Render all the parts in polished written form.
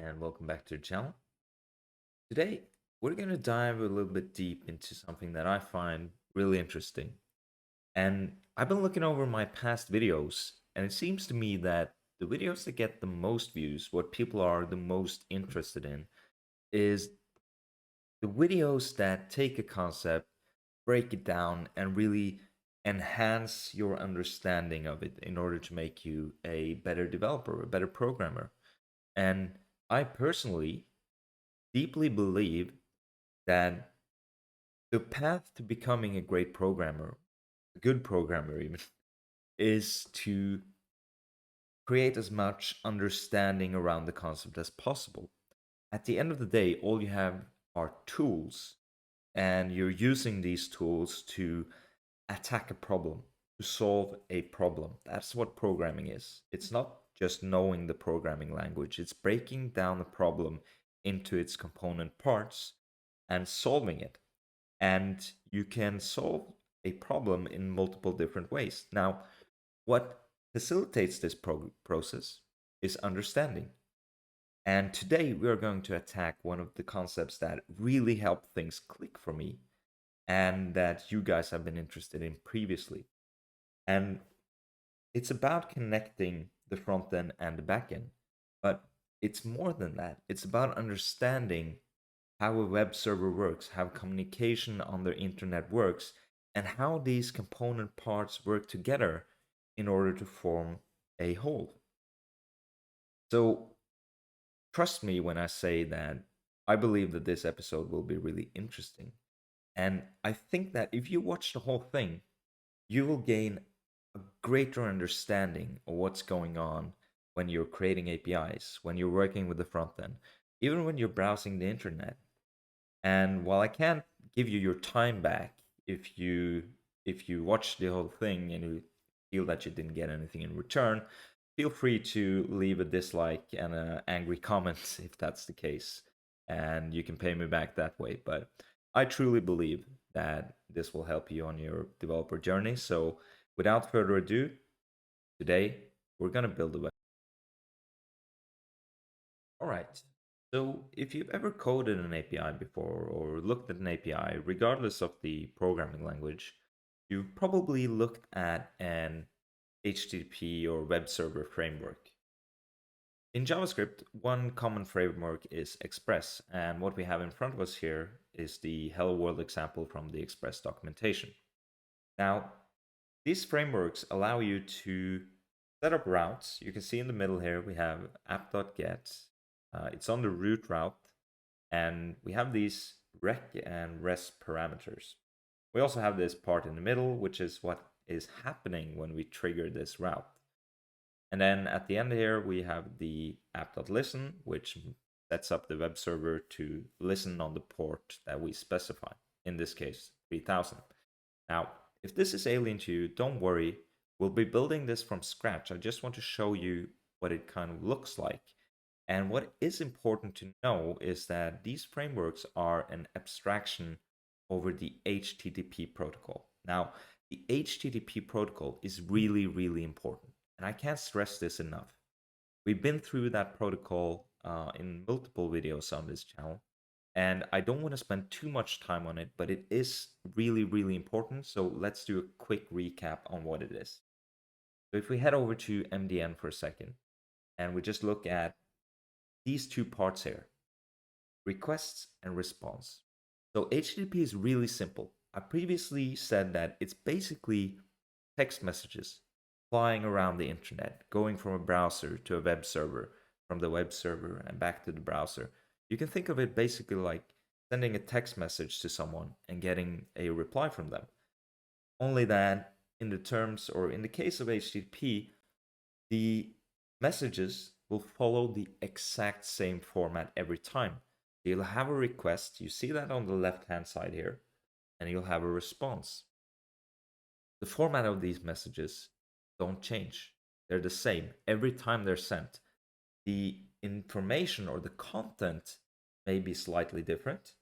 and welcome back to the channel. Today, we're going to dive a little bit deep into something that I find really interesting. And I've been looking over my past videos, and it seems to me that the videos that get the most views, what people are the most interested in, is the videos that take a concept, break it down, and really enhance your understanding of it in order to make you a better developer, a better programmer. And I personally deeply believe that the path to becoming a great programmer, a good programmer even, is to create as much understanding around the concept as possible. At the end of the day, all you have are tools, and you're using these tools to attack a problem, to solve a problem. That's what programming is. It's not just knowing the programming language, it's breaking down the problem into its component parts and solving it. And you can solve a problem in multiple different ways. Now, what facilitates this process is understanding. And today we are going to attack one of the concepts that really helped things click for me and that you guys have been interested in previously. And it's about connecting the front end and the back end. But it's more than that. It's about understanding how a web server works, how communication on the internet works, and how these component parts work together in order to form a whole. So, trust me when I say that I believe that this episode will be really interesting. And I think that if you watch the whole thing, you will gain a greater understanding of what's going on when you're creating APIs, when you're working with the front end, even when you're browsing the internet. And while I can't give you your time back if you watch the whole thing and you feel that you didn't get anything in return, feel free to leave a dislike and an angry comment if that's the case, and you can pay me back that way. But I truly believe that this will help you on your developer journey. So without further ado, today we're gonna build a web. All right. So if you've ever coded an API before or looked at an API, regardless of the programming language, you've probably looked at an HTTP or web server framework. In JavaScript, one common framework is Express, and what we have in front of us here is the Hello World example from the Express documentation. Now, these frameworks allow you to set up routes. You can see in the middle here we have app.get. It's on the root route, and we have these rec and rest parameters. We also have this part in the middle, which is what is happening when we trigger this route. And then at the end here, we have the app.listen, which sets up the web server to listen on the port that we specify, in this case, 3000. Now, if this is alien to you, don't worry. We'll be building this from scratch. I just want to show you what it kind of looks like. And what is important to know is that these frameworks are an abstraction over the HTTP protocol. Now, the HTTP protocol is really, really important. And I can't stress this enough. We've been through that protocol in multiple videos on this channel. And I don't want to spend too much time on it, but it is really, really important. So let's do a quick recap on what it is. So if we head over to MDN for a second, and we just look at these two parts here, requests and response. So HTTP is really simple. I previously said that it's basically text messages flying around the internet, going from a browser to a web server, from the web server and back to the browser. You can think of it basically like sending a text message to someone and getting a reply from them. Only that in the terms or in the case of HTTP, the messages will follow the exact same format every time. You'll have a request, you see that on the left hand side here, and you'll have a response. The format of these messages don't change. They're the same every time they're sent. The information or the content may be slightly different,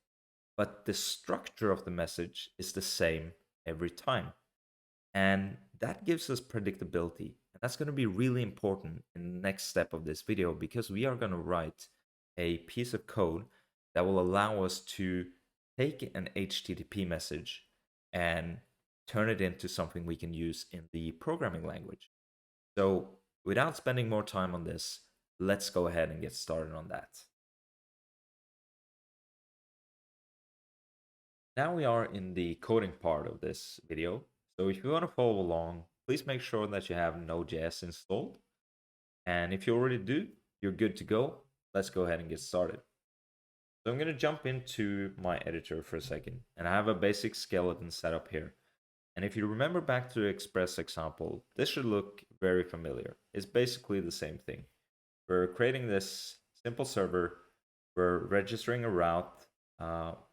but the structure of the message is the same every time. And that gives us predictability. And that's going to be really important in the next step of this video because we are going to write a piece of code that will allow us to take an HTTP message and turn it into something we can use in the programming language. So without spending more time on this, let's go ahead and get started on that. Now we are in the coding part of this video. So if you want to follow along, please make sure that you have Node.js installed. And if you already do, you're good to go. Let's go ahead and get started. So I'm going to jump into my editor for a second, and I have a basic skeleton set up here. And if you remember back to the Express example, this should look very familiar. It's basically the same thing. We're creating this simple server, we're registering a route,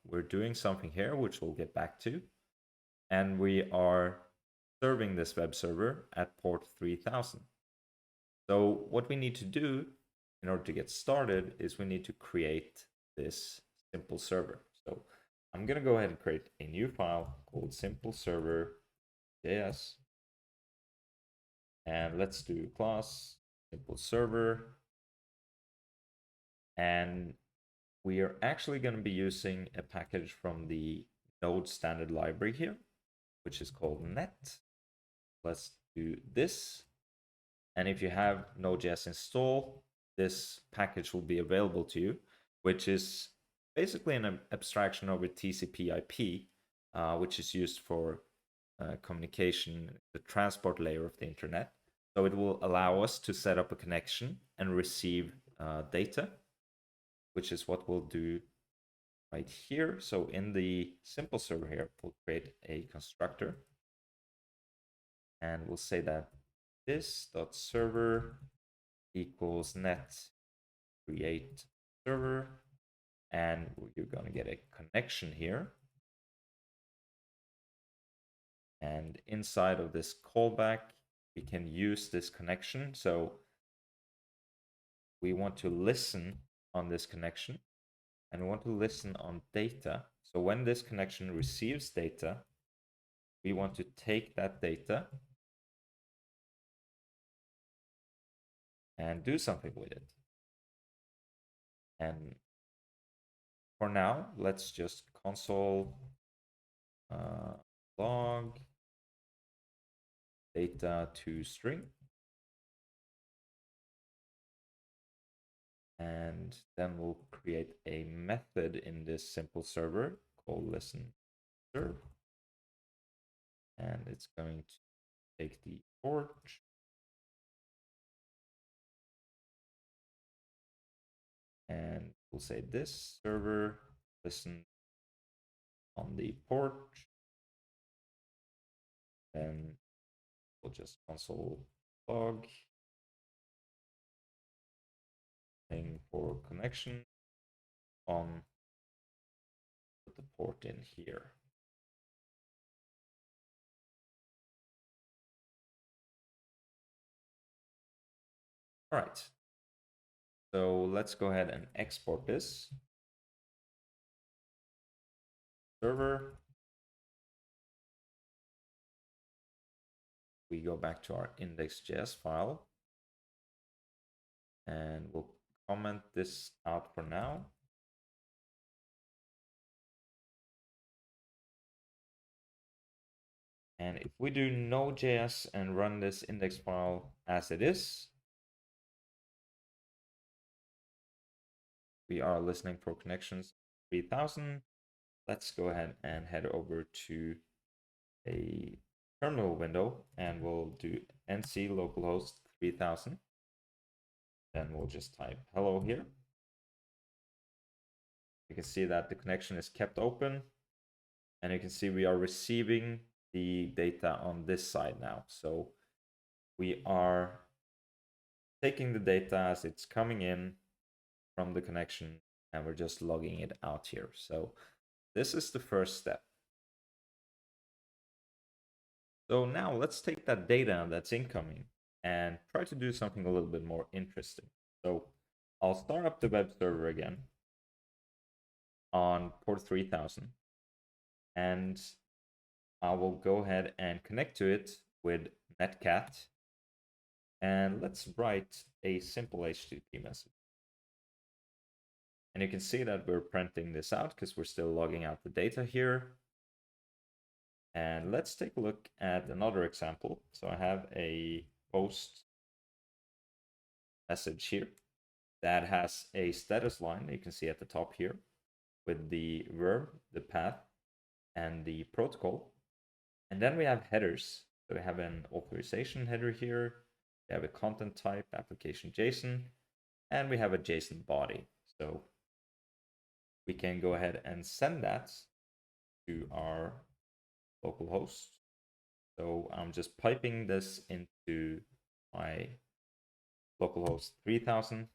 we're doing something here, which we'll get back to, and we are serving this web server at port 3000. So what we need to do in order to get started is we need to create this simple server. So I'm going to go ahead and create a new file called simple server.js. And let's do class simple server. And we are actually going to be using a package from the Node standard library here, which is called net. Let's do this. And if you have Node.js installed, this package will be available to you, which is basically an abstraction over TCP/IP, which is used for communication, the transport layer of the internet. So it will allow us to set up a connection and receive data, which is what we'll do right here. So in the simple server here, we'll create a constructor, and we'll say that this.server equals net create server, and you're going to get a connection here. And inside of this callback, we can use this connection. So we want to listen on this connection, and we want to listen on data. So when this connection receives data, we want to take that data and do something with it. And for now, let's just console log data to string. And then we'll create a method in this simple server called listen serve. And it's going to take the port and we'll say this server listen on the port. Then we'll just console log thing for connection on, put the port in here. All right. So let's go ahead and export this server. We go back to our index.js file and we'll comment this out for now. And if we do Node.js and run this index file as it is, we are listening for connections 3000. Let's go ahead and head over to a terminal window and we'll do nc localhost 3000. Then we'll just type hello here. You can see that the connection is kept open, and you can see we are receiving the data on this side now. So we are taking the data as it's coming in from the connection, and we're just logging it out here. So this is the first step. So now let's take that data that's incoming and try to do something a little bit more interesting. So I'll start up the web server again on port 3000, and I will go ahead and connect to it with netcat, and let's write a simple HTTP message. And you can see that we're printing this out because we're still logging out the data here. And let's take a look at another example. So I have a post message here that has a status line you can see at the top here with the verb, the path, and the protocol. And then we have headers. So we have an authorization header here. We have a content type, application JSON, and we have a JSON body. So we can go ahead and send that to our local host. So I'm just piping this into my localhost 3000.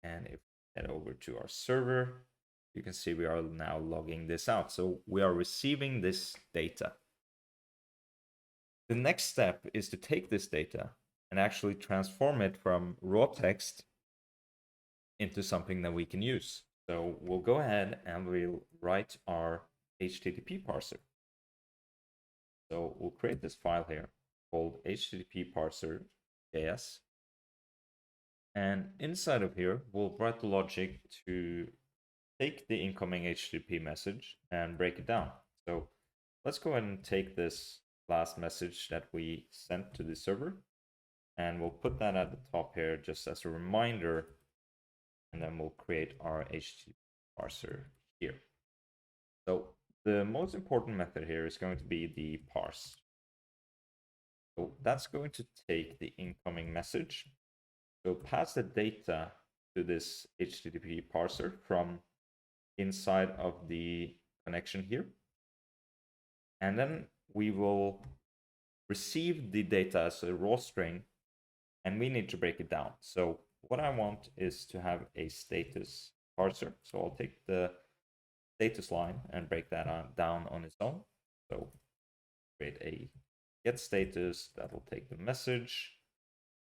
And if we head over to our server, you can see we are now logging this out. So we are receiving this data. The next step is to take this data and actually transform it from raw text into something that we can use. So we'll go ahead and we'll write our HTTP parser. So we'll create this file here called HTTP parser.js. And inside of here, we'll write the logic to take the incoming HTTP message and break it down. So let's go ahead and take this last message that we sent to the server, and we'll put that at the top here just as a reminder, and then we'll create our HTTP parser here. So the most important method here is going to be the parse. So that's going to take the incoming message. So pass the data to this HTTP parser from inside of the connection here. And then we will receive the data as a raw string, and we need to break it down. So what I want is to have a status parser. So I'll take the status line and break that down on its own. So create a get status that will take the message.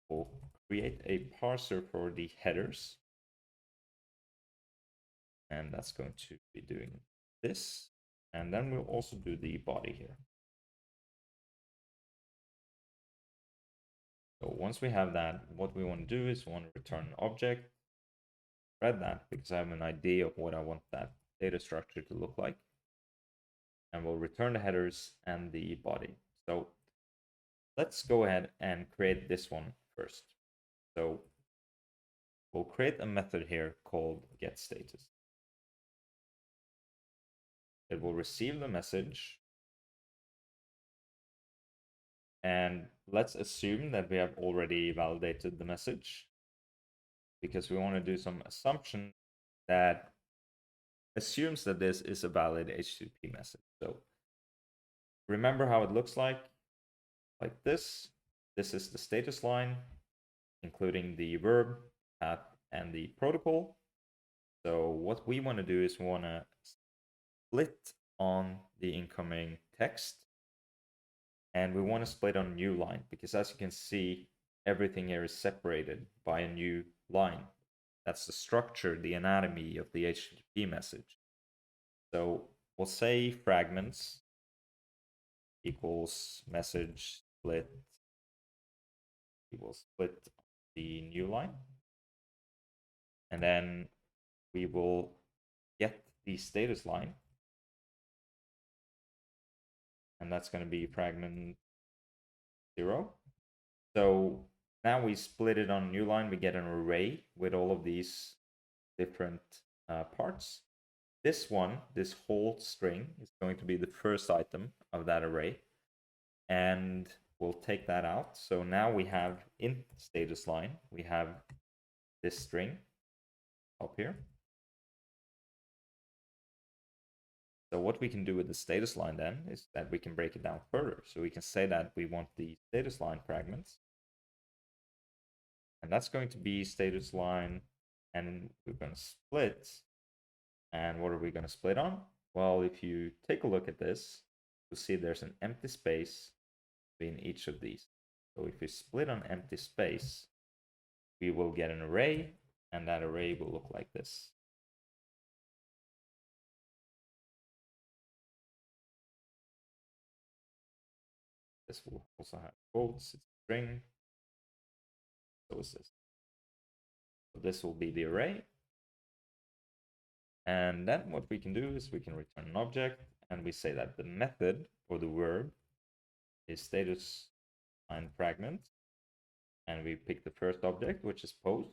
We'll create a parser for the headers. And that's going to be doing this. And then we'll also do the body here. So once we have that, what we want to do is we want to return an object, read that because I have an idea of what I want that data structure to look like. And we'll return the headers and the body. So let's go ahead and create this one first. So we'll create a method here called getStatus. It will receive the message. And let's assume that we have already validated the message because we want to do some assumption that assumes that this is a valid HTTP message. So remember how it looks like this. This is the status line, including the verb, path, and the protocol. So what we want to do is we want to split on the incoming text, and we want to split on a new line because as you can see, everything here is separated by a new line. That's the structure, the anatomy of the HTTP message. So we'll say fragments equals message split equals split the new line. And then we will get the status line. And that's going to be fragment 0. So now we split it on a new line. We get an array with all of these different parts. This one, this whole string, is going to be the first item of that array. And we'll take that out. So now we have in status line, we have this string up here. So what we can do with the status line then is that we can break it down further. So we can say that we want the status line fragments. And that's going to be status line, and we're going to split. And what are we going to split on? Well, if you take a look at this, you'll see there's an empty space between each of these. So if we split on empty space, we will get an array, and that array will look like this. This will also have quotes, it's a string. So is this. So this will be the array. And then what we can do is we can return an object, and we say that the method for the verb is status line fragment, and we pick the first object, which is post.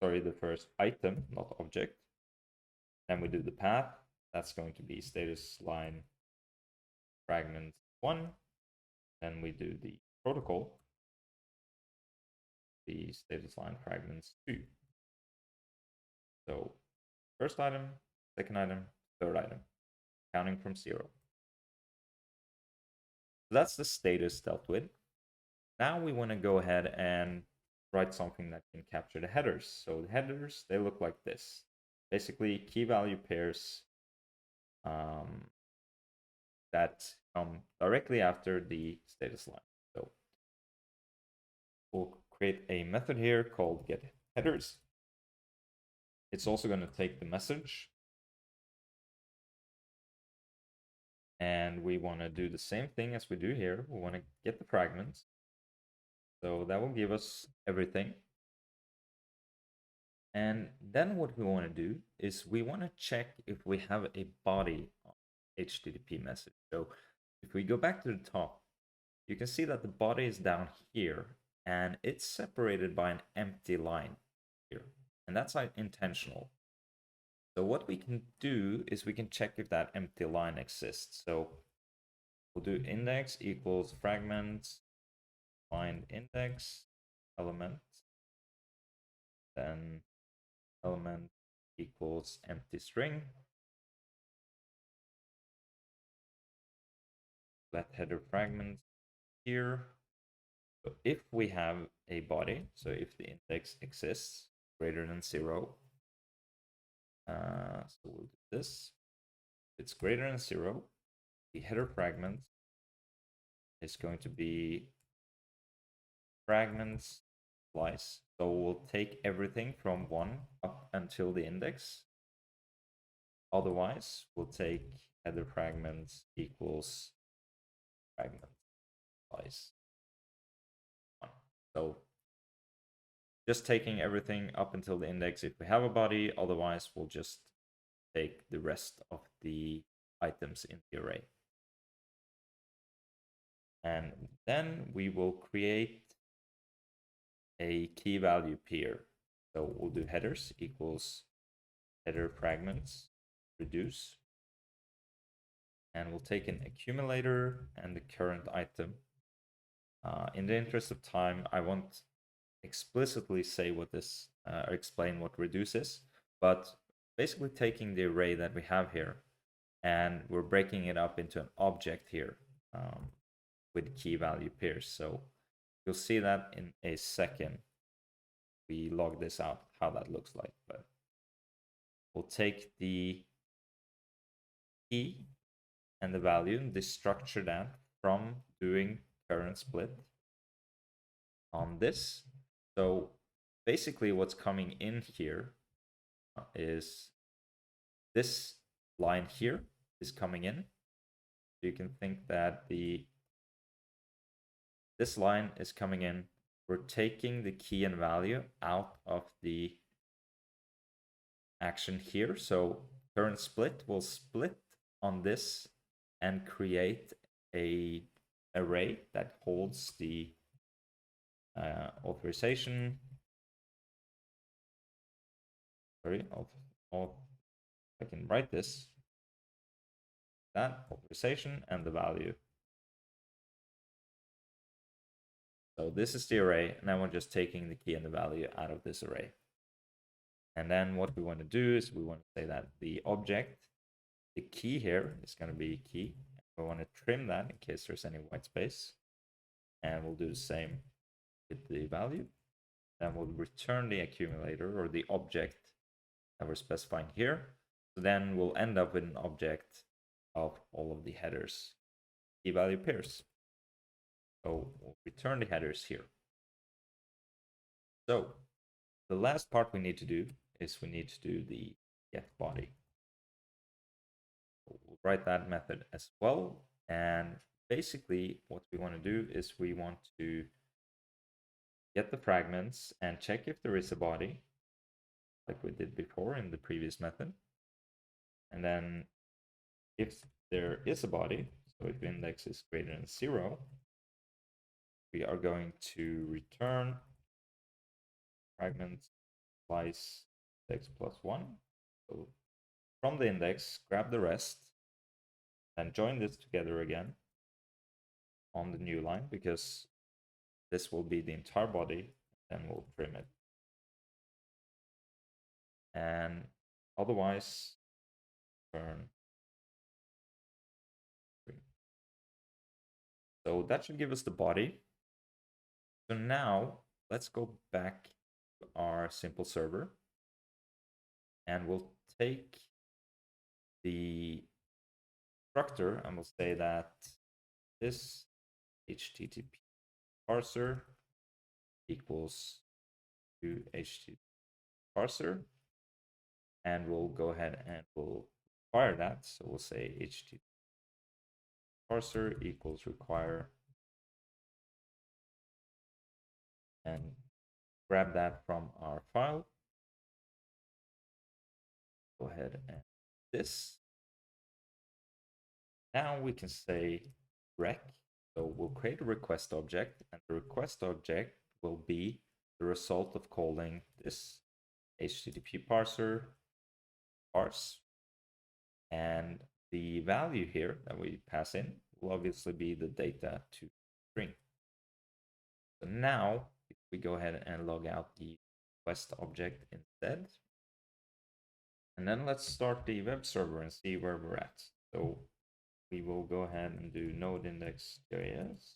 Sorry, the first item, not object. Then we do the path. That's going to be status line fragment 1. Then we do the protocol, the status line fragments 2. So first item, second item, third item, counting from 0. So that's the status dealt with. Now we want to go ahead and write something that can capture the headers. So the headers, they look like this. Basically, key value pairs that come directly after the status line. So we'll create a method here called getHeaders. It's also going to take the message. And we want to do the same thing as we do here. We want to get the fragments. So that will give us everything. And then what we want to do is we want to check if we have a body HTTP message. So if we go back to the top, you can see that the body is down here and it's separated by an empty line here. And that's intentional. So what we can do is we can check if that empty line exists. So we'll do index equals fragments, find index element, then element equals empty string. Let header fragment here. So if we have a body, so if the index exists greater than 0, so we'll do this. If it's greater than 0, the header fragment is going to be fragments slice. So we'll take everything from 1 up until the index. Otherwise, we'll take header fragments equals fragment slice 1. So just taking everything up until the index if we have a body. Otherwise, we'll just take the rest of the items in the array. And then we will create a key value pair. So we'll do headers equals header fragments reduce. And we'll take an accumulator and the current item. In the interest of time, I won't explicitly say what this, or explain what reduce is, but basically taking the array that we have here and we're breaking it up into an object here with key value pairs. So you'll see that in a second. We log this out, how that looks like, but we'll take the key and the value and destructure that from doing current split on this. So basically what's coming in here is this line here is coming in. You can think that this line is coming in. We're taking the key and value out of the action here. So current split will split on this and create a array that holds the authorization. Sorry, I can write this. That authorization and the value. So this is the array, and then we're just taking the key and the value out of this array. And then what we want to do is we want to say that the object, the key here is going to be key. We want to trim that in case there's any white space. And we'll do the same with the value. Then we'll return the accumulator or the object that we're specifying here. So then we'll end up with an object of all of the headers, key value pairs. So we'll return the headers here. So the last part we need to do is we need to do the get body. We'll write that method as well. And basically what we want to do is we want to get the fragments and check if there is a body. like we did before in the previous method. And then if there is a body, so if index is greater than 0, we are going to return fragment slice index plus 1. So from the index, grab the rest, and join this together again on the new line, because this will be the entire body, and we'll trim it. And otherwise, turn. So that should give us the body. So now let's go back to our simple server, and we'll take the constructor and we'll say that this HTTP parser equals to HTTP parser, and we'll go ahead and we'll require that. So we'll say HTTP parser equals require, and grab that from our file. Go ahead and this. Now we can say rec. So we'll create a request object, and the request object will be the result of calling this HTTP parser parse. And the value here that we pass in will obviously be the data to string. So now if we go ahead and log out the request object instead, and then let's start the web server and see where we're at. So we will go ahead and do node index.js.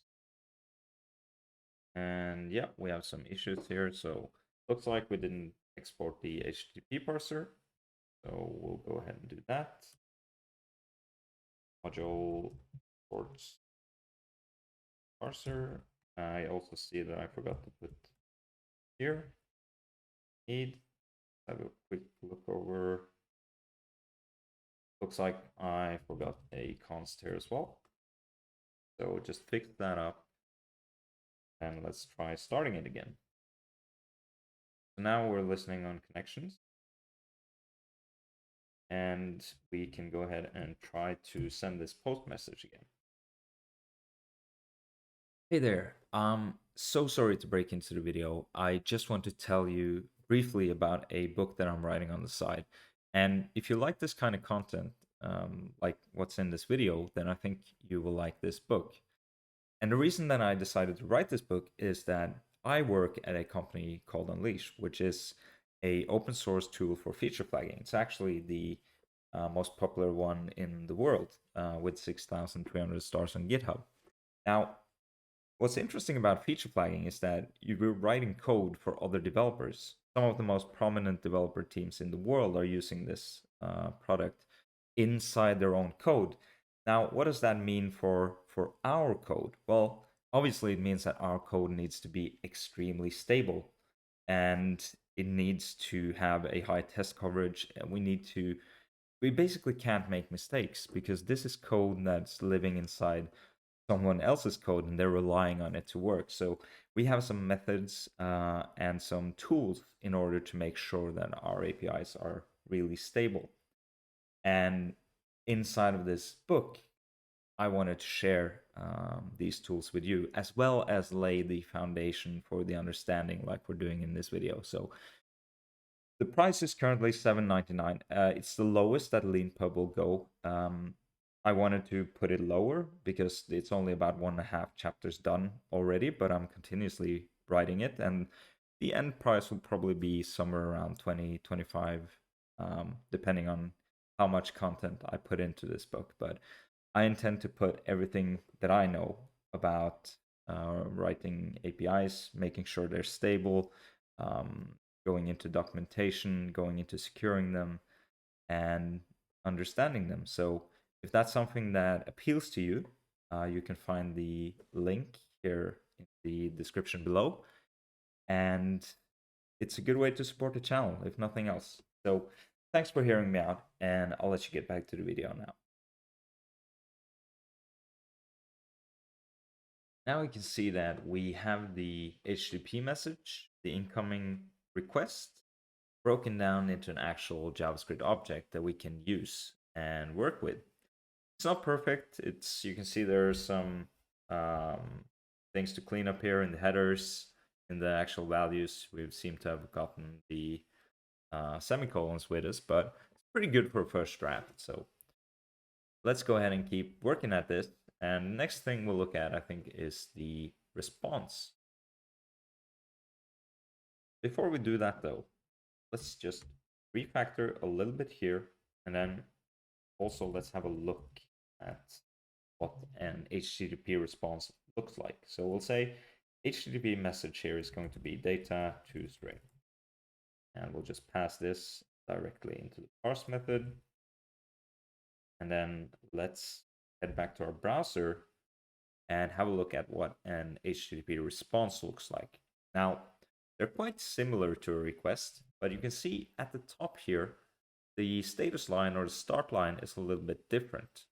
And yeah, we have some issues here. So looks like we didn't export the HTTP parser. So we'll go ahead and do that. Module ports parser. I also see that I forgot to put here. Need. Have a quick look over. Looks like I forgot a const here as well. So just fix that up. And let's try starting it again. So now we're listening on connections. And we can go ahead and try to send this post message again. Hey there. So sorry to break into the video. I just want to tell you briefly about a book that I'm writing on the side. And if you like this kind of content, like what's in this video, then I think you will like this book. And the reason that I decided to write this book is that I work at a company called Unleash, which is a open source tool for feature flagging. It's actually the most popular one in the world, with 6,300 stars on GitHub. Now, what's interesting about feature flagging is that you're writing code for other developers. Some of the most prominent developer teams in the world are using this product inside their own code. Now, what does that mean for our code? Well, obviously it means that our code needs to be extremely stable, and it needs to have a high test coverage, and we basically can't make mistakes, because this is code that's living inside someone else's code and they're relying on it to work. So we have some methods and some tools in order to make sure that our APIs are really stable. And inside of this book, I wanted to share these tools with you, as well as lay the foundation for the understanding like we're doing in this video. So the price is currently $7.99. It's the lowest that LeanPub will go. I wanted to put it lower because it's only about 1.5 chapters done already, but I'm continuously writing it, and the end price will probably be somewhere around 20, 25, depending on how much content I put into this book. But I intend to put everything that I know about writing APIs, making sure they're stable, going into documentation, going into securing them, and understanding them. So if that's something that appeals to you, you can find the link here in the description below. And it's a good way to support the channel, if nothing else. So thanks for hearing me out, and I'll let you get back to the video now. Now we can see that we have the HTTP message, the incoming request, broken down into an actual JavaScript object that we can use and work with. It's not perfect. It's, you can see there are some things to clean up here in the headers, in the actual values. We seem to have gotten the semicolons with us, but it's pretty good for a first draft. So let's go ahead and keep working at this. And next thing we'll look at, I think, is the response. Before we do that though, let's just refactor a little bit here, and then also let's have a look at what an HTTP response looks like. So we'll say HTTP message here is going to be data to string, and we'll just pass this directly into the parse method. And then let's head back to our browser and have a look at what an HTTP response looks like. Now, they're quite similar to a request, but you can see at the top here, the status line or the start line is a little bit different.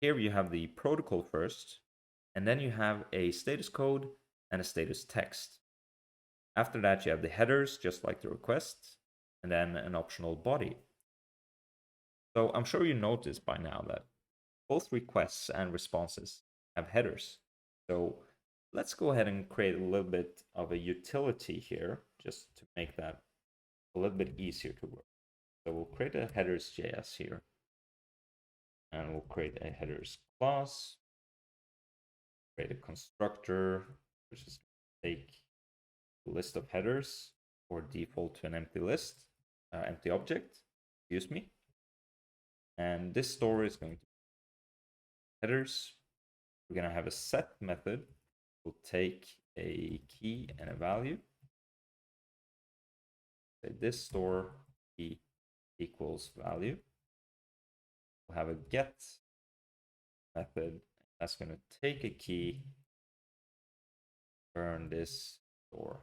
Here you have the protocol first, and then you have a status code and a status text. After that, you have the headers, just like the request, and then an optional body. So I'm sure you noticed by now that both requests and responses have headers. So let's go ahead and create a little bit of a utility here, just to make that a little bit easier to work. So we'll create a headers.js here, and we'll create a headers class, create a constructor, which is take a list of headers or default to an empty list, empty object, excuse me. And this store is going to be headers. We're going to have a set method. We'll take a key and a value. Say this store key equals value. We'll have a get method. That's going to take a key, turn this store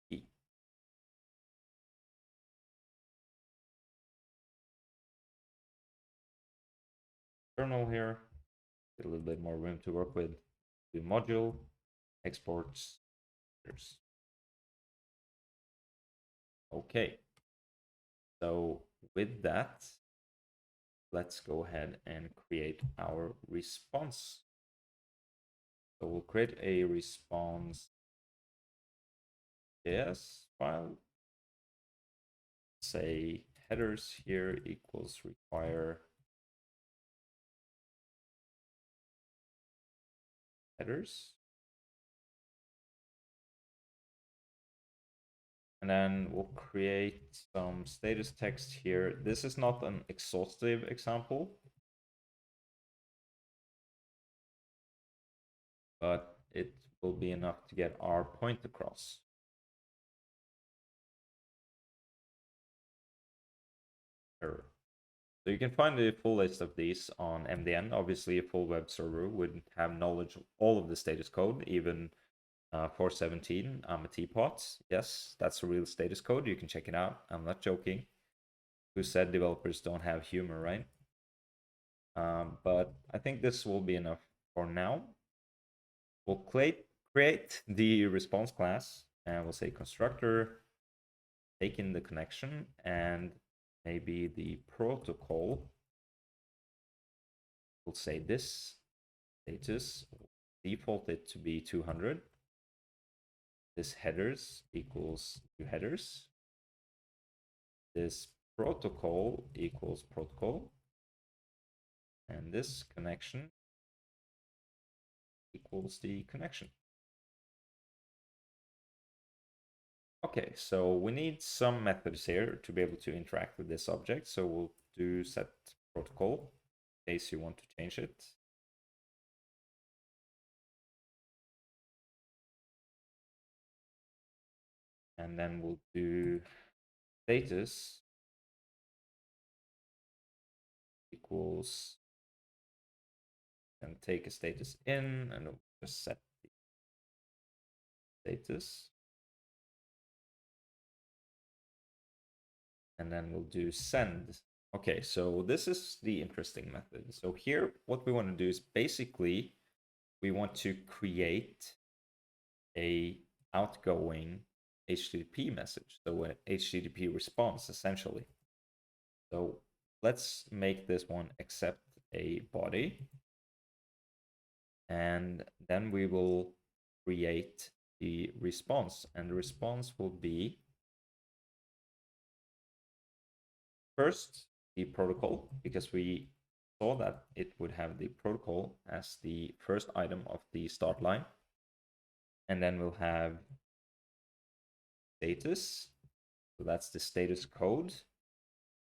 key. Terminal here, get a little bit more room to work with. Do module, exports, headers. Okay, so with that, let's go ahead and create our response. So we'll create a response JS file. Say headers here equals require headers. And then we'll create some status text here. This is not an exhaustive example, but it will be enough to get our point across. Error. So you can find the full list of these on MDN. Obviously, a full web server would have knowledge of all of the status code, even 417. I'm a teapot. Yes, that's a real status code. You can check it out. I'm not joking. Who said developers don't have humor, right? But I think this will be enough for now. We'll create the response class, and we'll say constructor, take in the connection, and maybe the protocol. We'll say this status, default it to be 200. This headers equals two headers. This protocol equals protocol. And this connection equals the connection. Okay, so we need some methods here to be able to interact with this object. So we'll do set protocol in case you want to change it. And then we'll do status equals, and take a status in, and we'll just set the status. And then we'll do send. Okay, so this is the interesting method. So here, what we want to do is basically, we want to create a outgoing HTTP message, so an HTTP response essentially. So let's make this one accept a body, and then we will create the response, and the response will be first the protocol, because we saw that it would have the protocol as the first item of the start line, and then we'll have status, so that's the status code,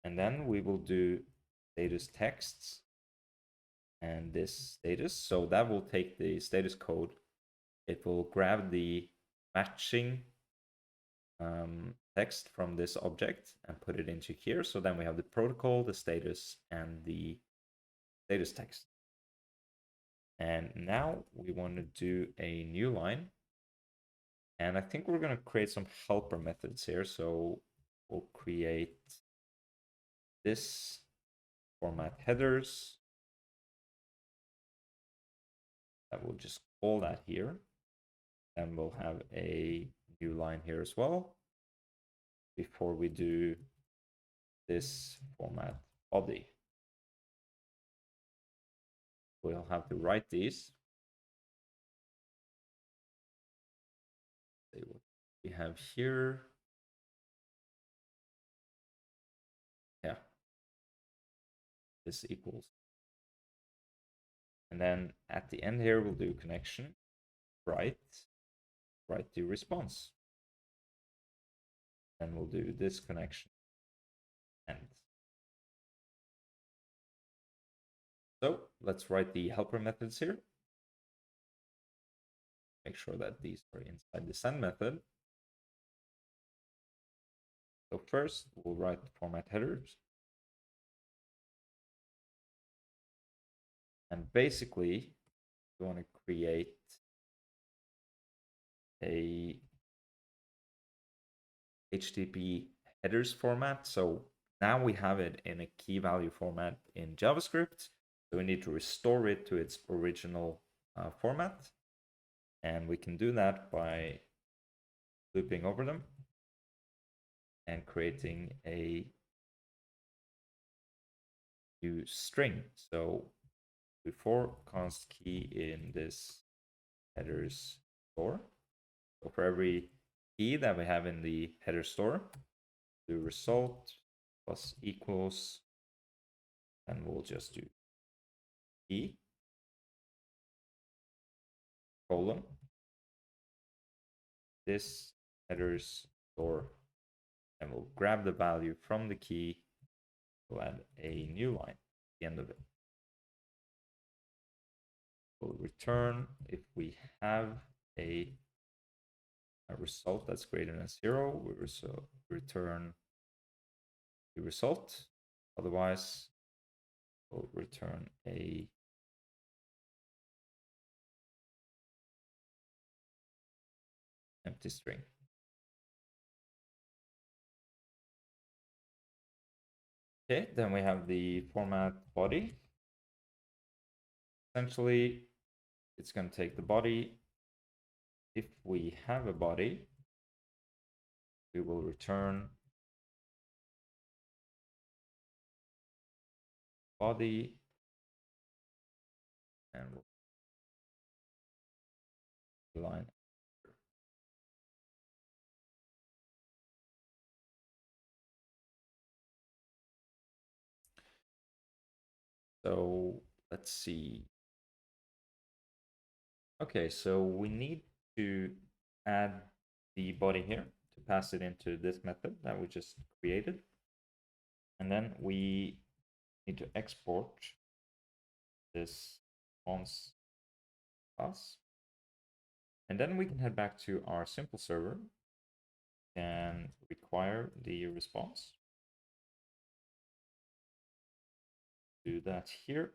and then we will do status texts and this status, so that will take the status code, it will grab the matching text from this object and put it into here. So then we have the protocol, the status, and the status text. And now we want to do a new line. And I think we're going to create some helper methods here. So we'll create this format headers. That will just call that here. Then we'll have a new line here as well before we do this format body. We'll have to write these. Say what we have here. Yeah. This equals. And then at the end here, we'll do connection, write the response. And we'll do this connection end. So let's write the helper methods here. Make sure that these are inside the send method. So first, we'll write the format headers. And basically, we want to create a HTTP headers format. So now we have it in a key value format in JavaScript. So we need to restore it to its original format. And we can do that by looping over them and creating a new string. So before const key in this headers store. So for every key that we have in the header store, do result plus equals, and we'll just do key colon this headers store, and we'll grab the value from the key. We'll add a new line at the end of it. We'll return if we have a result that's greater than 0. We return the result. Otherwise, we'll return a empty string. Okay, then we have the format body. Essentially, it's going to take the body. If we have a body, we will return body, and we'll line. So let's see. Okay, so we need to add the body here to pass it into this method that we just created. And then we need to export this response class. And then we can head back to our simple server and require the response. Do that here.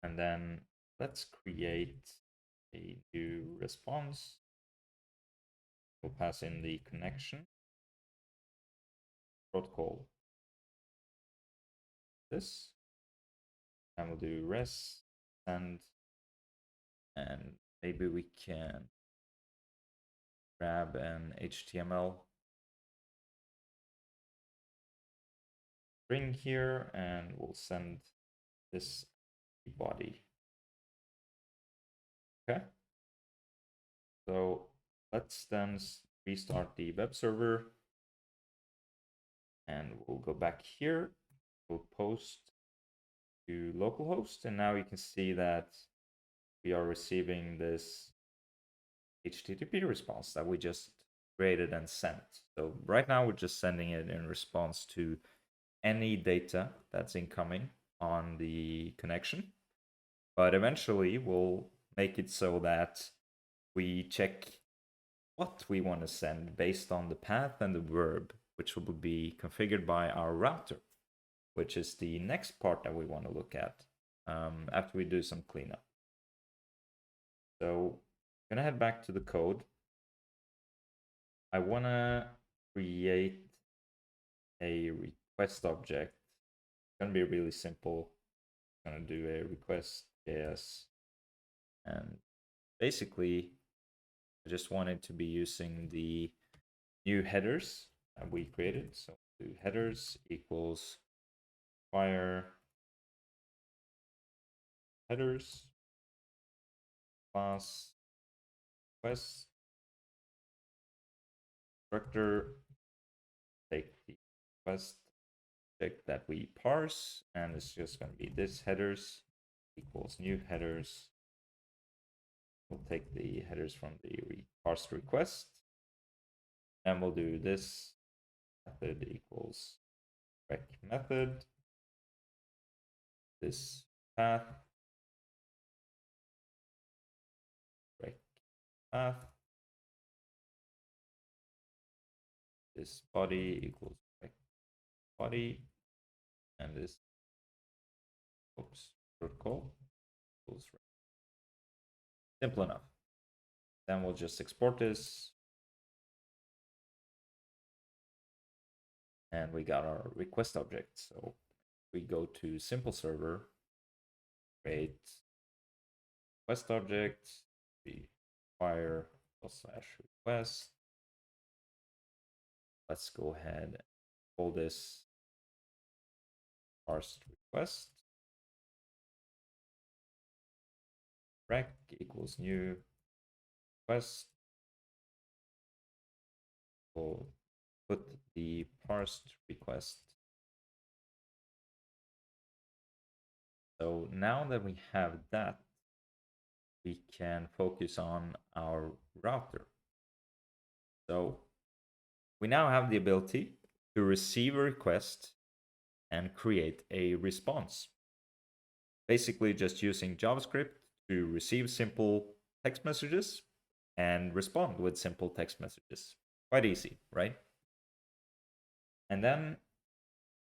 And then let's create a new response. We'll pass in the connection protocol this, and we'll do res send, and maybe we can grab an HTML string here, and we'll send this body. Okay. So let's then restart the web server, and we'll go back here. We'll post to localhost, and now you can see that we are receiving this HTTP response that we just created and sent. So right now we're just sending it in response to any data that's incoming on the connection. But eventually we'll make it so that we check what we want to send based on the path and the verb, which will be configured by our router, which is the next part that we want to look at after we do some cleanup. So I'm gonna head back to the code. I want to create a request object. It's gonna be really simple. I'm gonna do a request.js, and basically I just wanted to be using the new headers that we created. So do headers equals fire headers class request constructor, take the request object that we parse, and it's just going to be this headers equals new headers. We'll take the headers from the parsed request, and we'll do this method equals rec method, this path, rec path, this body equals rec body, and this protocol equals rec. Simple enough. Then we'll just export this, and we got our request object. So we go to simple server, create request object, we fire /request. Let's go ahead and call this parsed request. Rec equals new request. We'll put the parsed request. So now that we have that, we can focus on our router. So we now have the ability to receive a request and create a response. Basically just using JavaScript to receive simple text messages and respond with simple text messages. Quite easy, right? And then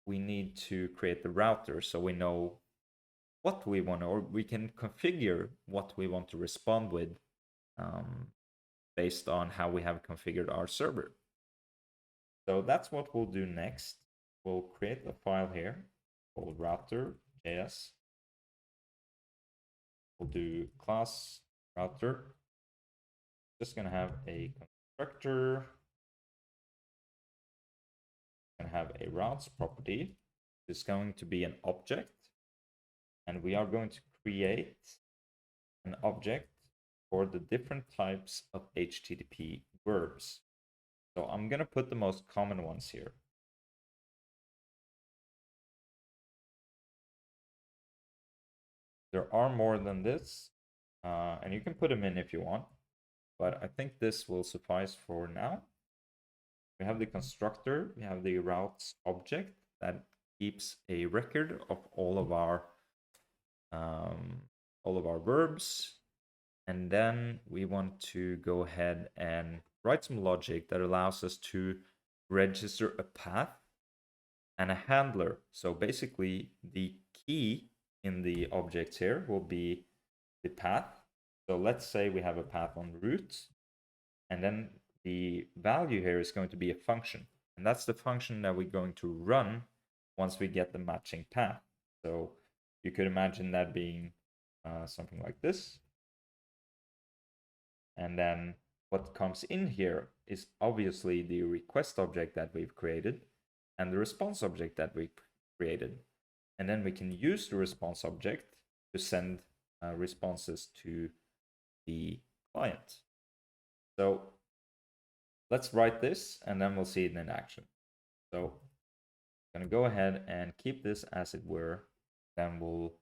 we need to create the router so we know what we want, or we can configure what we want to respond with based on how we have configured our server. So that's what we'll do next. We'll create a file here called router.js. We'll do class router. Just gonna have a constructor. Gonna have a routes property. It's going to be an object, and we are going to create an object for the different types of HTTP verbs. So I'm gonna put the most common ones here. There are more than this, and you can put them in if you want, but I think this will suffice for now. We have the constructor, we have the routes object that keeps a record of all of our verbs, and then we want to go ahead and write some logic that allows us to register a path and a handler. So basically, the key in the objects here will be the path. So let's say we have a path on root, and then the value here is going to be a function, and that's the function that we're going to run once we get the matching path. So you could imagine that being something like this, and then what comes in here is obviously the request object that we've created and the response object that we created. And then we can use the response object to send responses to the client. So let's write this and then we'll see it in action. So I'm going to go ahead and keep this as it were. Then we'll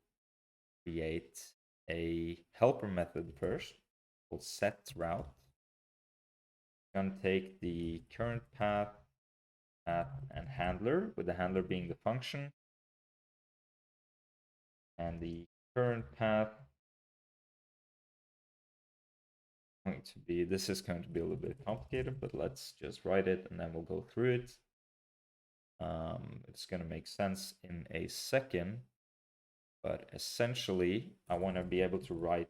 create a helper method first. We'll set route. I'm going to take the current path, and handler, with the handler being the function, and the current path going to be, this is going to be a little bit complicated, but let's just write it and then we'll go through it. It's going to make sense in a second, but essentially I want to be able to write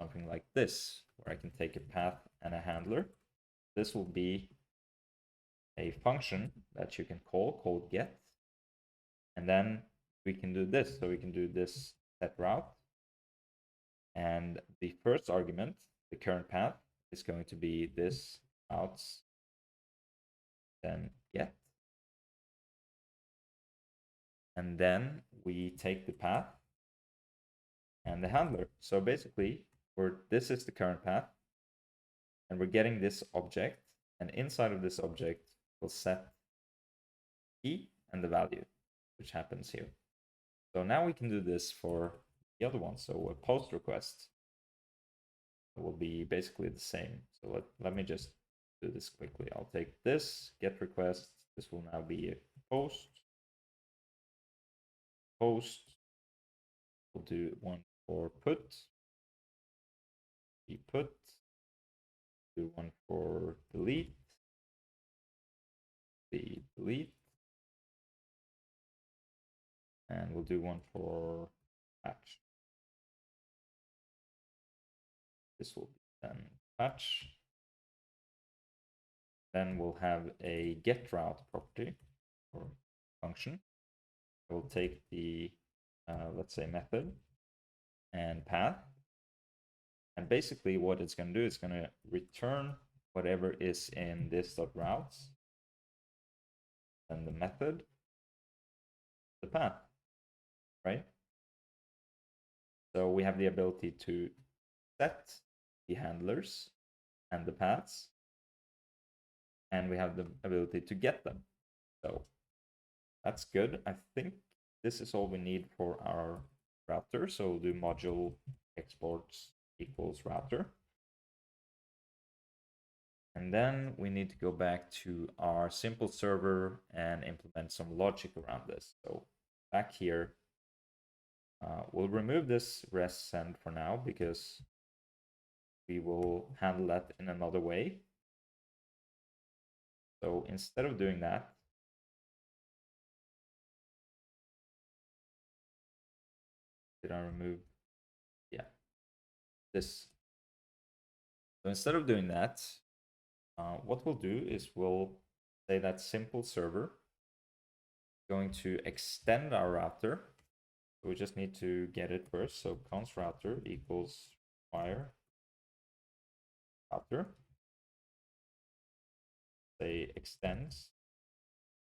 something like this, where I can take a path and a handler. This will be a function that you can call called get, and then we can do this. So we can do this set route, and the first argument, the current path, is going to be this routes, then get, and then we take the path and the handler. So basically, this is the current path, and we're getting this object, and inside of this object, we'll set key and the value, which happens here. So now we can do this for the other one. So a post request will be basically the same. So let me just do this quickly. I'll take this get request. This will now be a post. Post. We'll do one for put. The put. Do one for delete. The delete. And we'll do one for patch. This will be then patch. Then we'll have a get route property or function. We'll take the, let's say, method and path. And basically what it's going to do is going to return whatever is in this.routes, and the method, the path, right? So we have the ability to set the handlers and the paths, and we have the ability to get them. So that's good. I think this is all we need for our router. So we'll do module exports equals router. And then we need to go back to our simple server and implement some logic around this. So back here, we'll remove this rest send for now because we will handle that in another way. So instead of doing that, did I remove? Yeah, this. So instead of doing that, what we'll do is we'll say that simple server is going to extend our router. So we just need to get it first. So const router equals require router. Say extends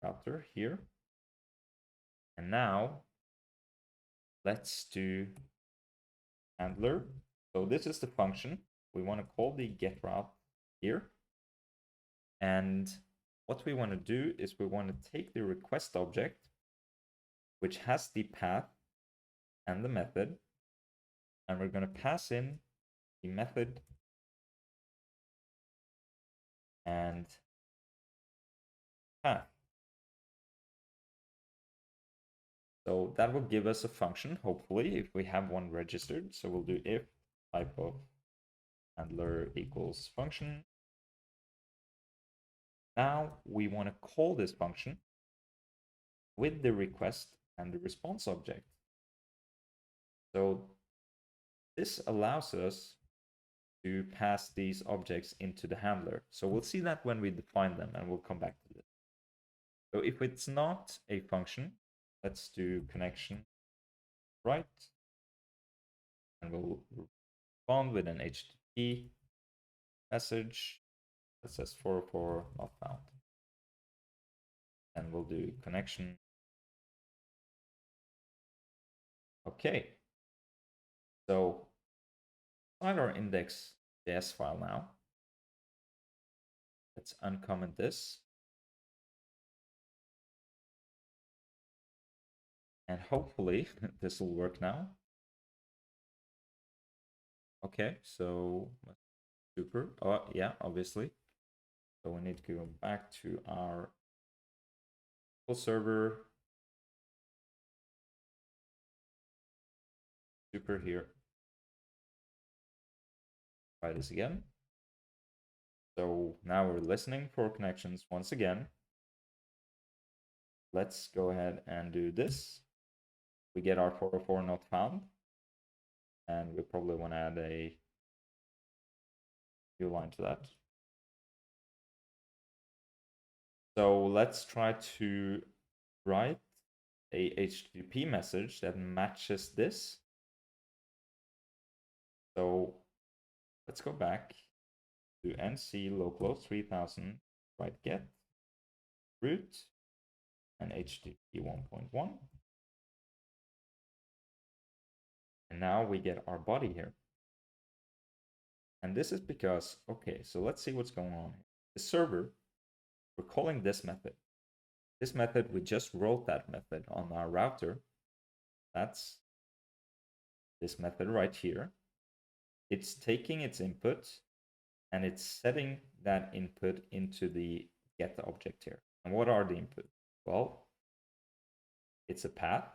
router here. And now let's do handler. So this is the function. We want to call the get route here. And what we want to do is we want to take the request object, which has the path and the method, and we're going to pass in the method and path. So that will give us a function, hopefully, if we have one registered. So we'll do if type of handler equals function. Now we want to call this function with the request and the response object. So this allows us to pass these objects into the handler. So we'll see that when we define them, and we'll come back to this. So if it's not a function, let's do connection right, and we'll respond with an HTTP, message that says 404 not found. And we'll do connection. Okay. So inside our index.js file now, let's uncomment this. And hopefully this will work now. Okay, so super. Oh, yeah, obviously. So we need to go back to our server. Super here. Try this again. So now we're listening for connections once again. Let's go ahead and do this. We get our 404 not found. And we probably want to add a new line to that. So let's try to write a HTTP message that matches this. So let's go back to nc localhost 3000, write get root and HTTP 1.1. And now we get our body here. And this is because, okay, so let's see what's going on here. The server, we're calling this method. This method, we just wrote that method on our router. That's this method right here. It's taking its input and it's setting that input into the get object here. And what are the inputs? Well, it's a path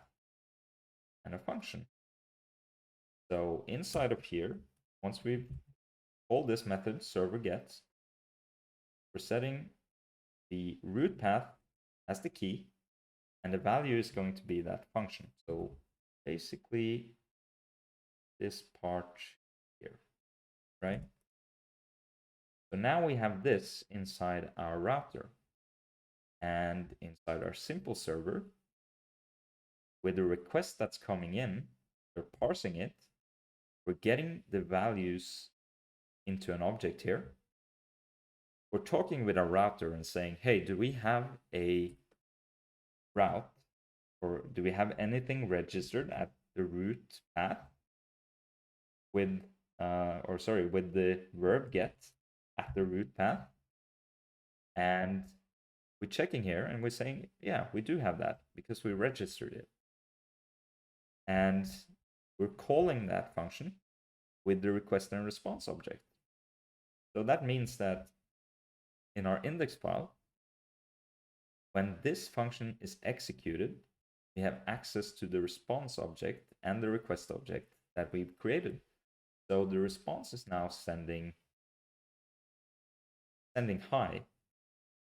and a function. So inside of here, once we've called this method server gets, we're setting the root path as the key, and the value is going to be that function. So basically this part here, right? So now we have this inside our router, and inside our simple server, with the request that's coming in, we're parsing it, we're getting the values into an object here. We're talking with our router and saying, hey, do we have a route, or do we have anything registered at the root path with, with the verb get at the root path? And we're checking here and we're saying, yeah, we do have that because we registered it. And we're calling that function with the request and response object. So that means that in our index file, when this function is executed, we have access to the response object and the request object that we've created. So the response is now sending hi,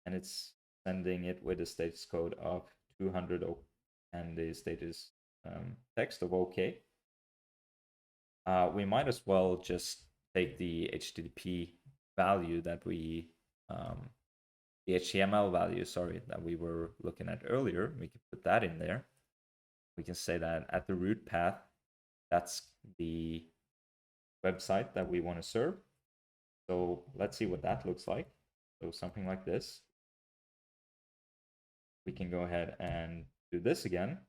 and it's sending it with a status code of 200 and the status text of OK. We might as well just take the HTTP value that we, the HTML value, sorry, that we were looking at earlier. We can put that in there. We can say that at the root path, that's the website that we want to serve. So let's see what that looks like. So something like this. We can go ahead and do this again.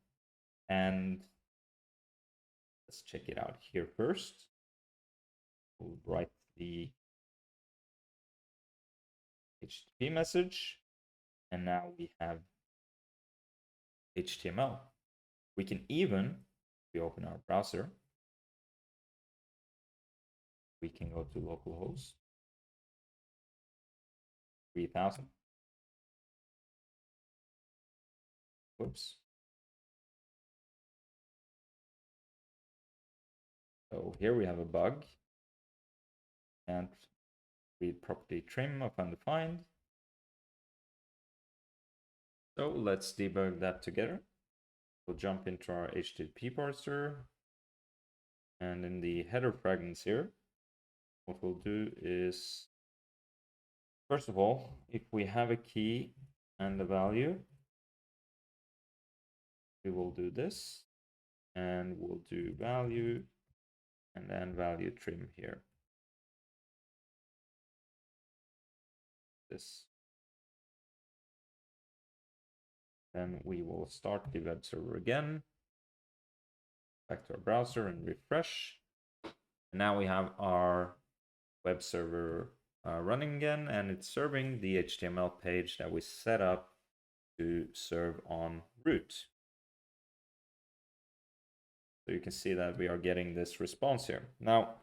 And let's check it out here first. We'll write the HTTP message. And now we have HTML. We can even, if we open our browser, we can go to localhost 3000. Whoops. So here we have a bug. And read property trim of undefined. So let's debug that together. We'll jump into our HTTP parser. And in the header fragments here, what we'll do is, first of all, if we have a key and a value, we will do this. And we'll do value and then value trim here. this. Then we will start the web server again. Back to our browser and refresh. And now we have our web server running again, and it's serving the HTML page that we set up to serve on root. So you can see that we are getting this response here. Now,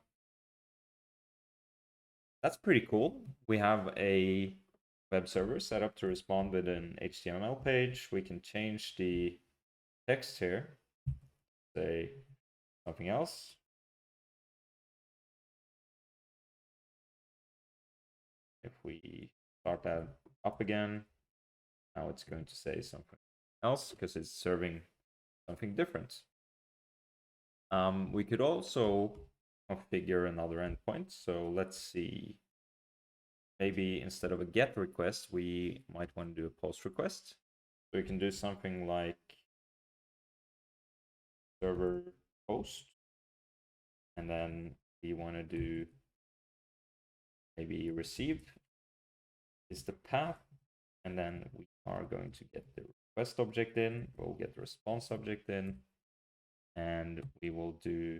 that's pretty cool. We have a web server set up to respond with an HTML page. We can change the text here, say something else. If we start that up again, now it's going to say something else because it's serving something different. We could also configure another endpoint. So let's see. Maybe instead of a get request, we might want to do a post request. So we can do something like server post. And then we want to do maybe receive is the path. And then we are going to get the request object in. We'll get the response object in. And we will do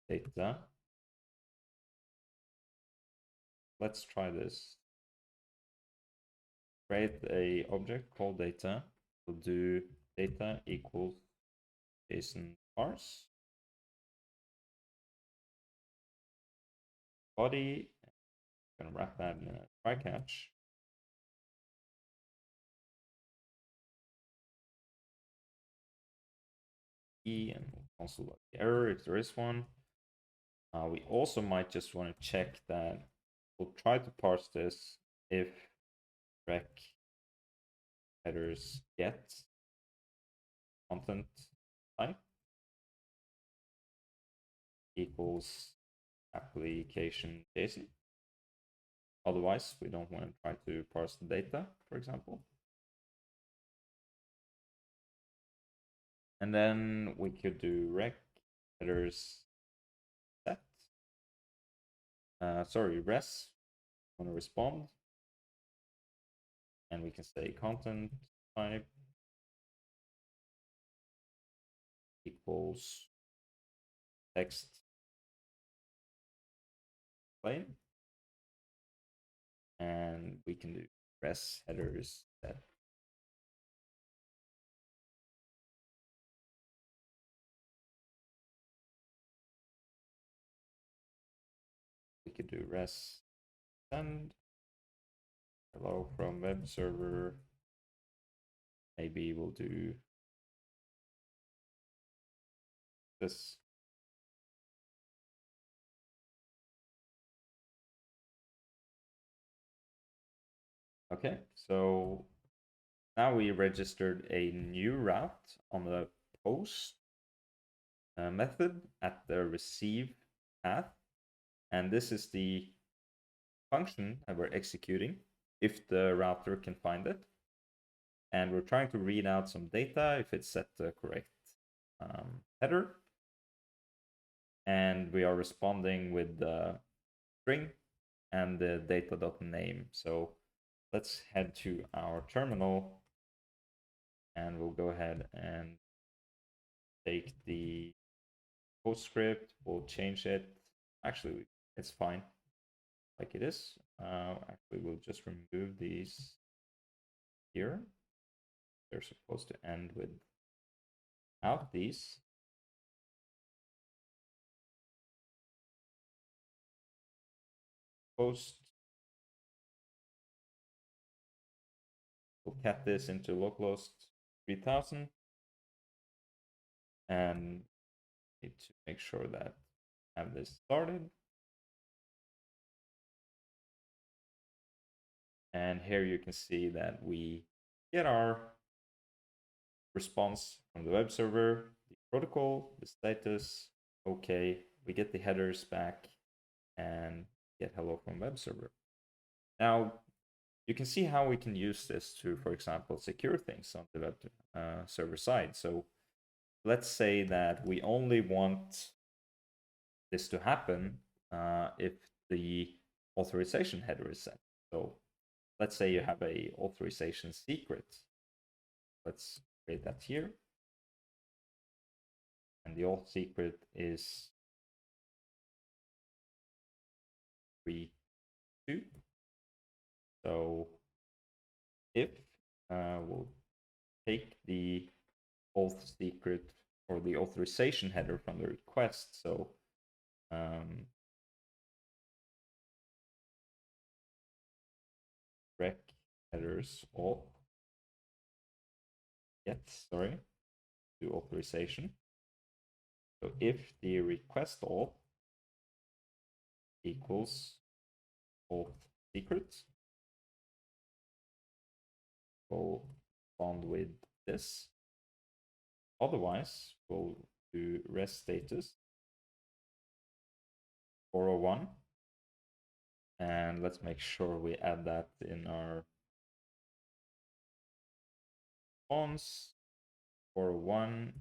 data. Let's try this. Create a object called data. We'll do data equals JSON parse. Body. I'm gonna wrap that in a try catch. And we'll console log the error if there is one. We also might just want to check that we'll try to parse this if rec headers get content type equals application JSON. Otherwise, we don't want to try to parse the data, for example. And then we could do rec headers set. Res. Want to respond. And we can say content type equals text plain. And we can do res headers set. We could do res send. Hello from web server. Maybe we'll do this. Okay, so now we registered a new route on the post method at the receive path. And this is the function that we're executing if the router can find it. And we're trying to read out some data if it's set the correct header. And we are responding with the string and the data.name. So let's head to our terminal and we'll go ahead and take the post script, we'll change it. Actually, it's fine like it is. Actually, we'll just remove these here. They're supposed to end without these. Post. We'll cat this into localhost 3000 and need to make sure that I have this started. And here you can see that we get our response from the web server, the protocol, the status, okay, we get the headers back and get hello from web server. Now, you can see how we can use this to, for example, secure things on the web server side. So let's say that we only want this to happen if the authorization header is set. So let's say you have a authorization secret. Let's create that here. And the auth secret is 32. So if we'll take the auth secret or the authorization header from the request. So rec headers auth get, sorry, to authorization. So if the request auth equals auth secret, we'll respond with this. Otherwise, we'll do rest status 401. And let's make sure we add that in our response. 401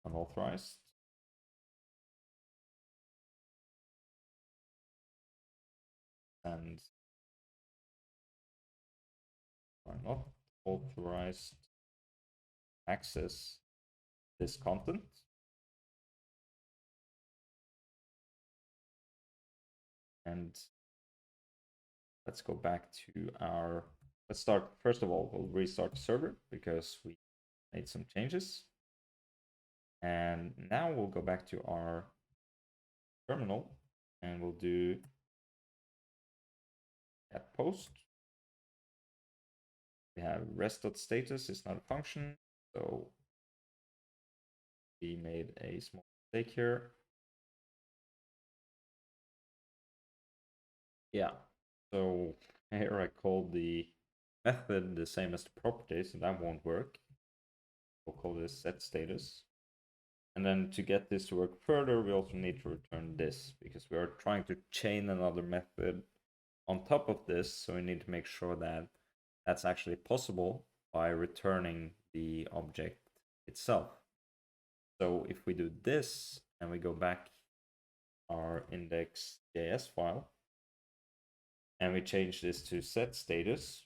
unauthorized. And are not authorized access this content. And let's go back to our, let's start, first of all, we'll restart the server because we made some changes. And now we'll go back to our terminal and we'll do get post. We have rest.status is not a function, so we made a small mistake here. Yeah, so here I called the method the same as the property, so that won't work. We'll call this set status. And then to get this to work further, we also need to return this because we are trying to chain another method on top of this. So we need to make sure that that's actually possible by returning the object itself. So if we do this and we go back our index.js file and we change this to set status,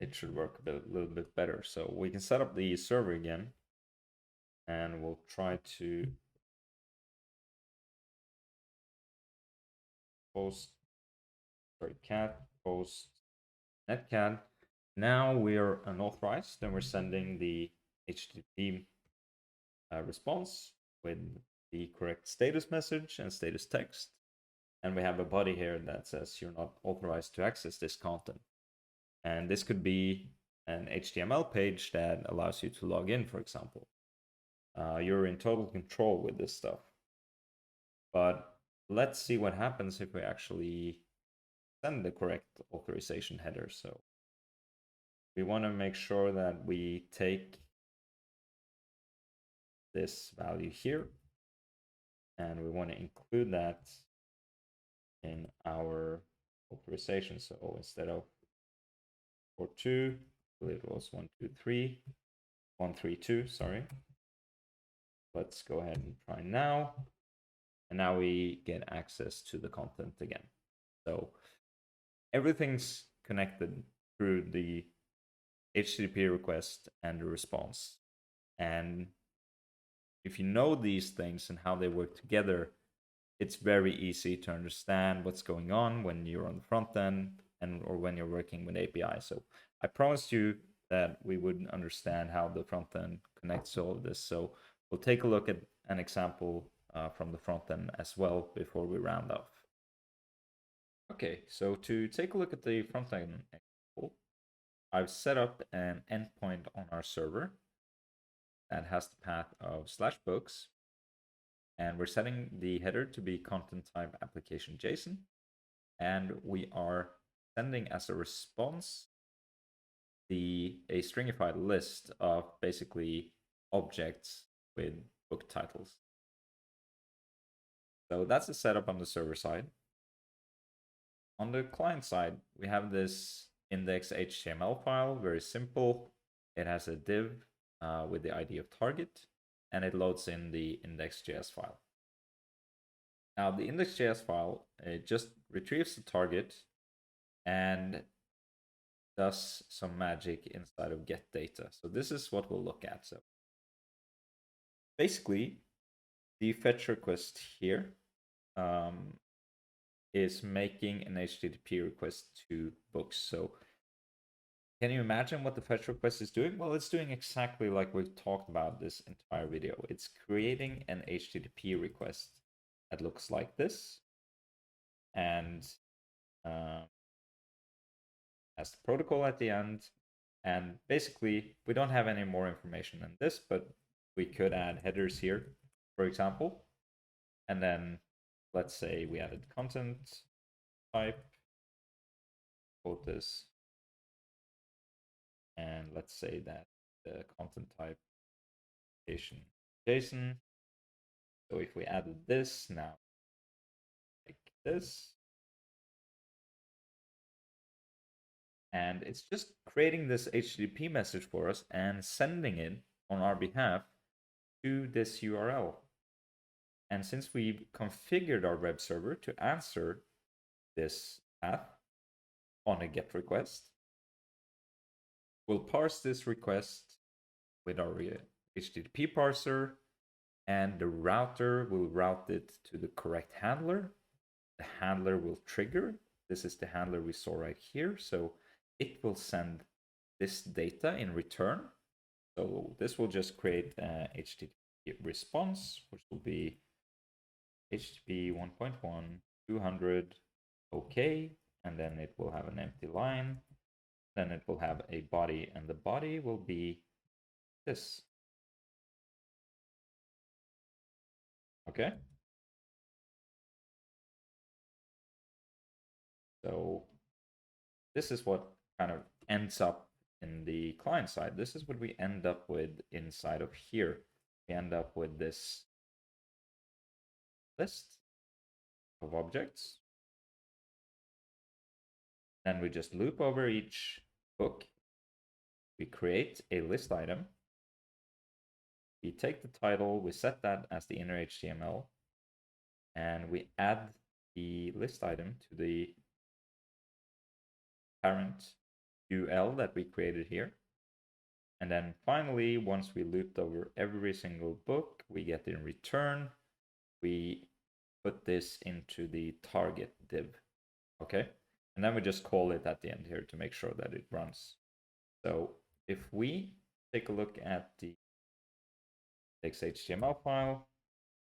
it should work a little bit better. So we can set up the server again and we'll try to post, sorry, cat post netcat. Now we're unauthorized and we're sending the HTTP response with the correct status message and status text. And we have a body here that says you're not authorized to access this content. And this could be an HTML page that allows you to log in, for example. You're in total control with this stuff. But let's see what happens if we actually send the correct authorization header. So we want to make sure that we take this value here and we want to include that in our authorization. So instead of 42, I believe it was 123, 132, sorry. Let's go ahead and try now. And now we get access to the content again. So everything's connected through the HTTP request and the response. And if you know these things and how they work together, it's very easy to understand what's going on when you're on the front end and or when you're working with API. So I promised you that we would understand how the front end connects to all of this. So we'll take a look at an example from the front end as well before we round off. Okay, so to take a look at the front end example, I've set up an endpoint on our server that has the path of /books, and we're setting the header to be content type application JSON, and we are sending as a response a stringified list of basically objects with book titles. So that's the setup on the server side. On the client side, we have this index HTML file, very simple. It has a div with the ID of target, and it loads in the index.js file. Now the index.js file, it just retrieves the target and does some magic inside of get data. So this is what we'll look at. So basically, the fetch request here is making an HTTP request to books. So can you imagine what the fetch request is doing? Well, it's doing exactly like we've talked about this entire video. It's creating an HTTP request that looks like this and has the protocol at the end. And basically, we don't have any more information than this, but we could add headers here, for example. And then let's say we added content type, quote this, and let's say that the content type JSON. So if we added this now, like this, and it's just creating this HTTP message for us and sending it on our behalf to this URL. And since we configured our web server to answer this path on a GET request, we'll parse this request with our HTTP parser, and the router will route it to the correct handler. The handler will trigger. This is the handler we saw right here. So it will send this data in return. So this will just create a HTTP response, which will be HTTP 1.1, 200, OK, and then it will have an empty line. Then it will have a body, and the body will be this. Okay. So this is what kind of ends up in the client side. This is what we end up with inside of here. We end up with this list of objects. Then we just loop over each book. We create a list item. We take the title, we set that as the inner HTML, and we add the list item to the parent UL that we created here. And then finally, once we looped over every single book, we get in return, we put this into the target div. Okay. And then we just call it at the end here to make sure that it runs. So if we take a look at the HTML file,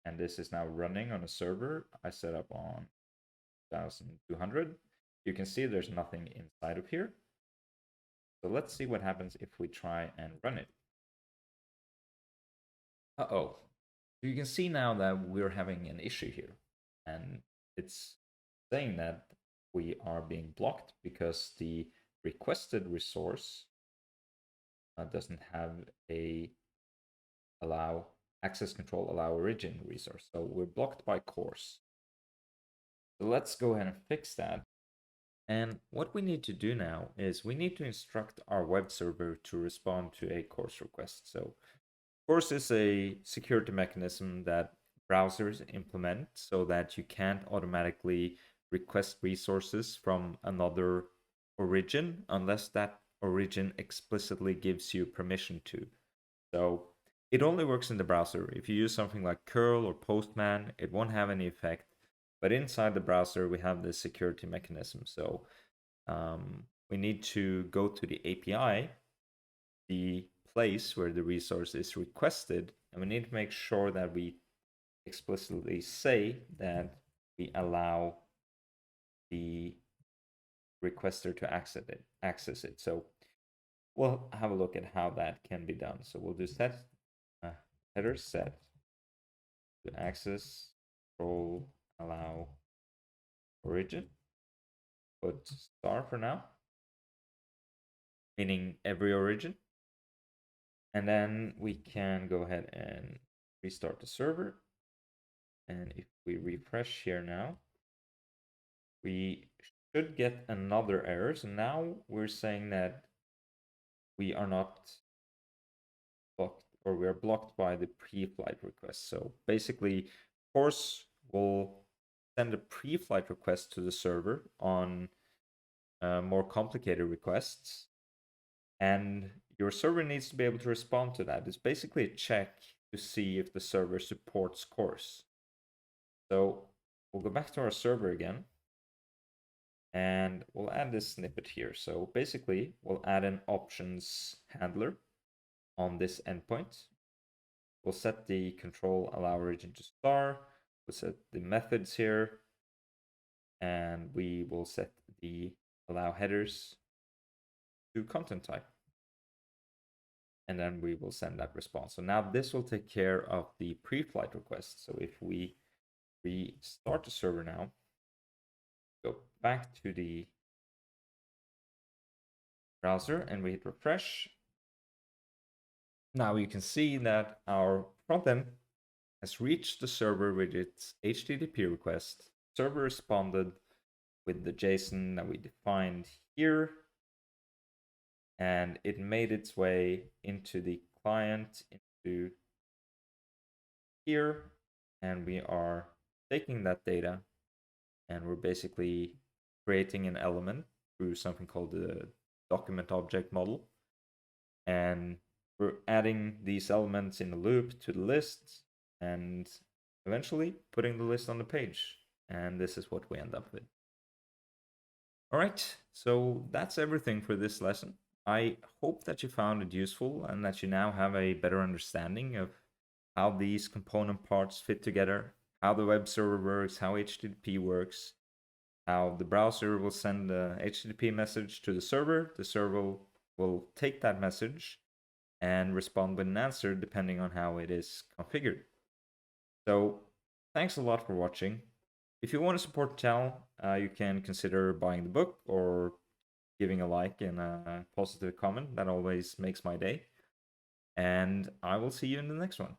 and this is now running on a server I set up on 1200, you can see there's nothing inside of here. So let's see what happens if we try and run it. Uh-oh. You can see now that we're having an issue here. And it's saying that we are being blocked because the requested resource doesn't have a allow access control allow origin resource. So we're blocked by course. So let's go ahead and fix that. And what we need to do now is we need to instruct our web server to respond to a course request. So course is a security mechanism that browsers implement so that you can't automatically request resources from another origin unless that origin explicitly gives you permission to. So it only works in the browser. If you use something like curl or postman, it won't have any effect. But inside the browser, we have this security mechanism. So we need to go to the API, the place where the resource is requested, and we need to make sure that we explicitly say that we allow the requester to access it. So we'll have a look at how that can be done. So we'll do set header set to access control allow origin. Put star for now, meaning every origin. And then we can go ahead and restart the server. And if we refresh here now, we should get another error. So now we're saying that we are not blocked, or we are blocked by the pre-flight request. So basically, course will send a pre-flight request to the server on more complicated requests, and your server needs to be able to respond to that. It's basically a check to see if the server supports CORS. So we'll go back to our server again, and we'll add this snippet here. So basically, we'll add an options handler on this endpoint. We'll set the control allow origin to star. We'll set the methods here, and we will set the allow headers to content type. And then we will send that response. So now this will take care of the pre-flight request. So if we restart the server now, go back to the browser and we hit refresh. Now you can see that our frontend has reached the server with its HTTP request. Server responded with the JSON that we defined here, and it made its way into the client, into here, and we are taking that data and we're basically creating an element through something called the document object model, and we're adding these elements in a loop to the list and eventually putting the list on the page, and this is what we end up with. All right, so that's everything for this lesson. I hope that you found it useful and that you now have a better understanding of how these component parts fit together, how the web server works, how HTTP works, how the browser will send a HTTP message to the server will take that message and respond with an answer depending on how it is configured. So thanks a lot for watching. If you want to support the channel, you can consider buying the book or giving a like and a positive comment. That always makes my day. And I will see you in the next one.